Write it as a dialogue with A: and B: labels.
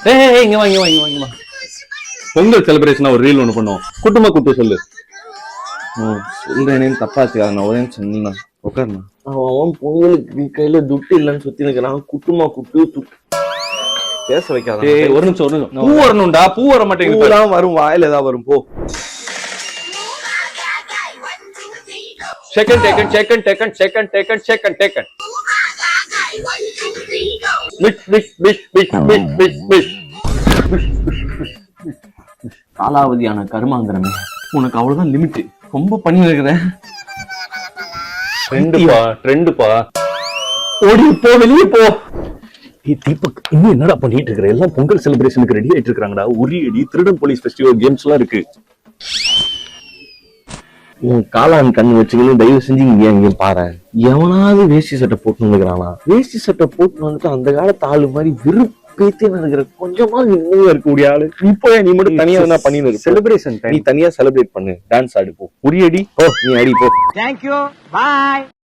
A: இங்க வாங்க பொங்கல் செலிப்ரேஷனா ஒரு ரீல் ஒண்ணு பண்ணுவோம். குட்டுமா குட்டு சொல்லு.
B: சொல்றேன்னு தப்பாச்சுக்கா, நான் ஒரே சொன்னா உட்காருண்ணா. அவன் பொங்கலுக்கு கையில துட்டு இல்லைன்னு சுத்தி நிக்கிறான். குட்டுமா குட்டு பேச வைக்காத.
A: ஒரு நிமிஷம் பூ வரணும்டா. பூ வர மாட்டேங்குது.
B: வரும், வாயில ஏதாவது வரும். போ.
A: செகண்ட்
B: காலாவதியான கருமாந்திரமே, உனக்கு அவ்வளவுதான் லிமிட். ரொம்ப பண்ணி வைக்கிற.
A: ட்ரெண்டுப்பா.
B: ஓடி போ, வெளியே போ. தீபக், இன்னும் என்னடா பண்ணிட்டு இருக்கிற? எல்லாம் பொங்கல் செலிப்ரேஷனுக்கு ரெடி ஆயிட்டு இருக்காங்கடா. உரியடி, திருடன் போலீஸ் ஃபெஸ்டிவல் கேம்ஸ் எல்லாம் இருக்கு. உன் காளான் கண்ணு வச்சுக்கணும். தயவு செஞ்சு இங்க பாரு. எவனாவது வேஷ்டி சட்டை போட்டு வந்துக்கிறானா? வேஷ்டி சட்டை போட்டு வந்துட்டு அந்த காலத்து ஆளு மாதிரி விருப்பேத்தே நினைக்கிற. கொஞ்சமா இன்னும் இருக்கக்கூடிய ஆளு. இப்போ நீ மட்டும் தனியா என்ன பண்ணி செலிப்ரேஷன் நீ தனியா செலிப்ரேட் பண்ணு. டான்ஸ் ஆடு. போ, உரியடி. ஓ, நீ அடி போ.
C: தேங்க்யூ, பாய்.